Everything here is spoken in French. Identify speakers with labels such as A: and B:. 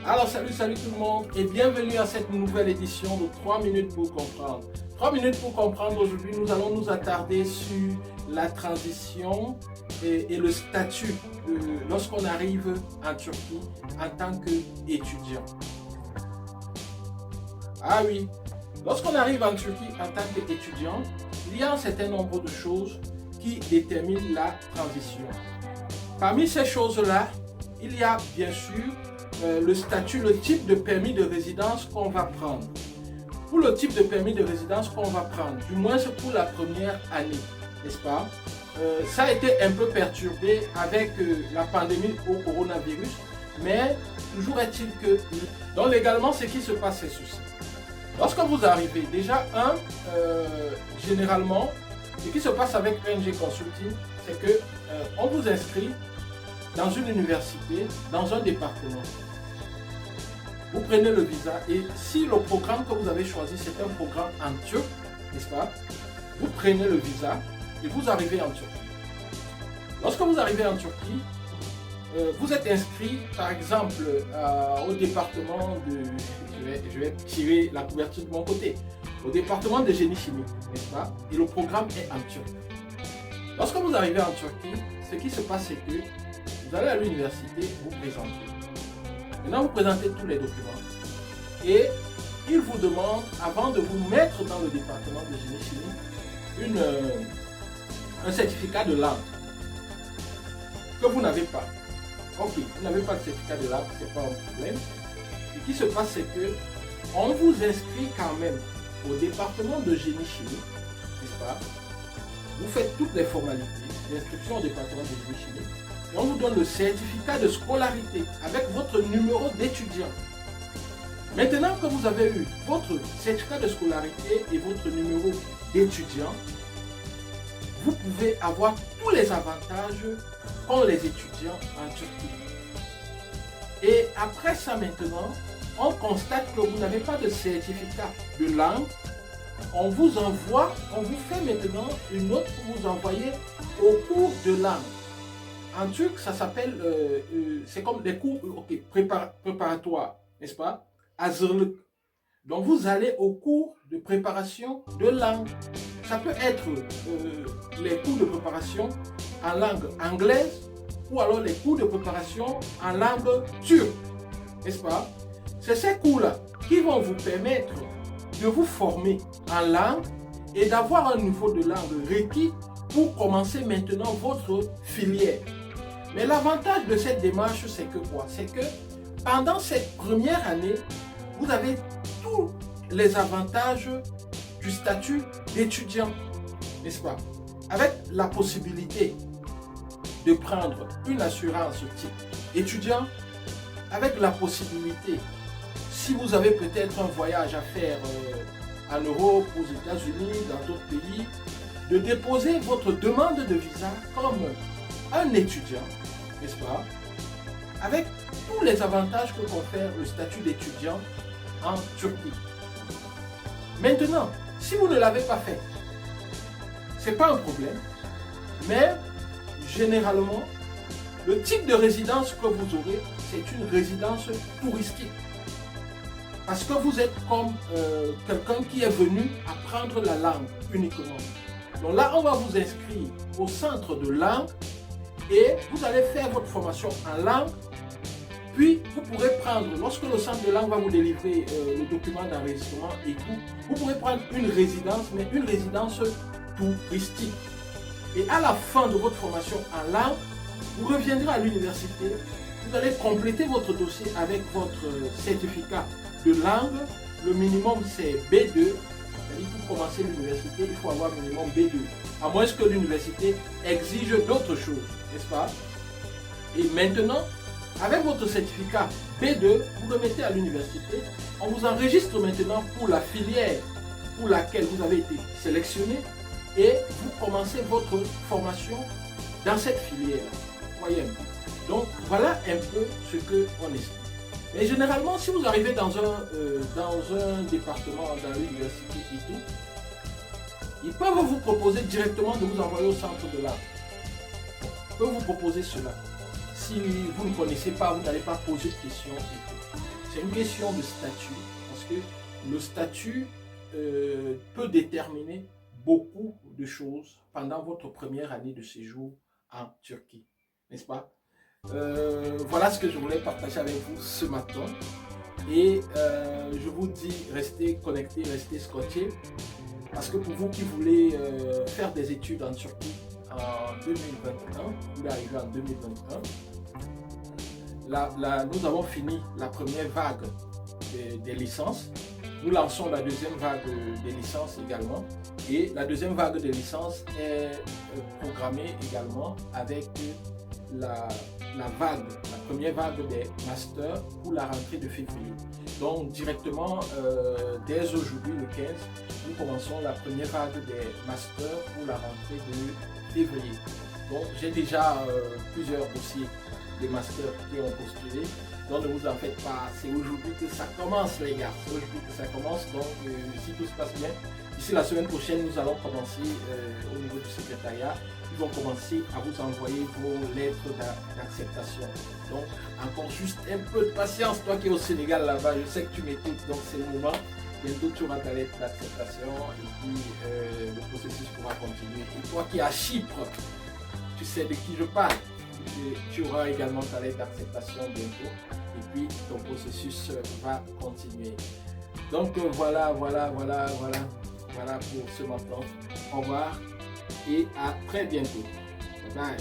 A: Alors salut tout le monde et bienvenue à cette nouvelle édition de 3 minutes pour comprendre. 3 minutes pour comprendre, aujourd'hui nous allons nous attarder sur la transition et le statut lorsqu'on arrive en Turquie en tant qu'étudiant. Ah oui, lorsqu'on arrive en Turquie en tant qu'étudiant, il y a un certain nombre de choses qui déterminent la transition. Parmi ces choses-là, il y a bien sûr le statut, le type de permis de résidence qu'on va prendre. Pour le type de permis de résidence qu'on va prendre, du moins c'est pour la première année, n'est-ce pas? Ça a été un peu perturbé avec la pandémie au coronavirus, mais toujours est-il que... Donc légalement, ce qui se passe, c'est ceci. Lorsque vous arrivez, déjà, généralement, ce qui se passe avec PNG Consulting, c'est que on vous inscrit dans une université, dans un département. Vous prenez le visa et si le programme que vous avez choisi, c'est un programme en turc, n'est-ce pas? Vous prenez le visa et vous arrivez en Turquie. Lorsque vous arrivez en Turquie, vous êtes inscrit, par exemple, au département de... Je vais tirer la couverture de mon côté. Au département de génie chimique, n'est-ce pas? Et le programme est en turc. Lorsque vous arrivez en Turquie, ce qui se passe, c'est que vous allez à l'université, vous présentez. Maintenant, vous présentez tous les documents. Et il vous demande, avant de vous mettre dans le département de génie chimique, un certificat de langue que vous n'avez pas. Ok, vous n'avez pas de certificat de langue, ce n'est pas un problème. Ce qui se passe, c'est que on vous inscrit quand même au département de génie chimique, n'est-ce pas? Vous faites toutes les formalités d'inscription au département de génie chimique et on vous donne le certificat de scolarité avec votre numéro d'étudiant. Maintenant que vous avez eu votre certificat de scolarité et votre numéro d'étudiant, vous pouvez avoir tous les avantages qu'ont les étudiants en Turquie. Et après ça maintenant, on constate que vous n'avez pas de certificat de langue. On vous fait maintenant une note pour vous envoyer au cours de langue. En turc, ça s'appelle, c'est comme des cours préparatoires, n'est-ce pas? Hazırlık. Donc vous allez au cours de préparation de langue. Ça peut être les cours de préparation en langue anglaise ou alors les cours de préparation en langue turque, n'est-ce pas? C'est ces cours-là qui vont vous permettre de vous former en langue et d'avoir un niveau de langue requis pour commencer maintenant votre filière. Mais l'avantage de cette démarche, c'est que quoi? C'est que pendant cette première année, vous avez tous les avantages du statut d'étudiant, n'est-ce pas? Avec la possibilité de prendre une assurance type étudiant, avec la possibilité, si vous avez peut-être un voyage à faire en Europe, aux États-Unis, dans d'autres pays, de déposer votre demande de visa comme un étudiant, n'est-ce pas? Avec tous les avantages que confère le statut d'étudiant en Turquie. Maintenant, si vous ne l'avez pas fait, ce n'est pas un problème, mais généralement, le type de résidence que vous aurez, c'est une résidence touristique. Parce que vous êtes comme quelqu'un qui est venu apprendre la langue uniquement. Donc là, on va vous inscrire au centre de langue et vous allez faire votre formation en langue. Puis, vous pourrez prendre, lorsque le centre de langue va vous délivrer le document d'enregistrement et tout, vous pourrez prendre une résidence, mais une résidence touristique. Et à la fin de votre formation en langue, vous reviendrez à l'université, vous allez compléter votre dossier avec votre certificat de langue. Le minimum c'est B2, c'est-à-dire pour commencer l'université, il faut avoir minimum B2, à moins que l'université exige d'autres choses, n'est-ce pas? Et maintenant, avec votre certificat B2, vous remettez à l'université, on vous enregistre maintenant pour la filière pour laquelle vous avez été sélectionné et vous commencez votre formation dans cette filière-là. Voyez un peu. Donc voilà un peu ce qu'on explique. Mais généralement, si vous arrivez dans un département, dans l'université et tout, ils peuvent vous proposer directement de vous envoyer au centre de l'art. Ils peuvent vous proposer cela. Si vous ne connaissez pas, vous n'allez pas poser de questions et tout. c'est une question de statut, parce que le statut peut déterminer beaucoup de choses pendant votre première année de séjour en Turquie, n'est-ce pas? Voilà ce que je voulais partager avec vous ce matin. Et je vous dis, restez connectés, restez scotchés, parce que pour vous qui voulez faire des études en Turquie en 2021, vous voulez arriver en 2021, nous avons fini la première vague des licences. Nous lançons la deuxième vague des licences également. Et la deuxième vague des licences est programmée également avec la première vague des masters pour la rentrée de février. Donc directement, dès aujourd'hui, le 15, nous commençons la première vague des masters pour la rentrée de février. Donc j'ai déjà plusieurs dossiers de masters qui ont postulé. Donc ne vous en faites pas, c'est aujourd'hui que ça commence les gars, c'est aujourd'hui que ça commence. Donc si tout se passe bien, d'ici la semaine prochaine, nous allons commencer au niveau du secrétariat. Ils vont commencer à vous envoyer vos lettres d'acceptation. Donc encore juste un peu de patience, toi qui es au Sénégal là-bas, je sais que tu m'écoutes, donc c'est le moment. Bientôt tu auras ta lettre d'acceptation et puis le processus pourra continuer. Et toi qui es à Chypre, tu sais de qui je parle. Tu auras également ta lettre d'acceptation bientôt et puis ton processus va continuer. Donc voilà pour ce matin. Au revoir et à très bientôt. Bye bye.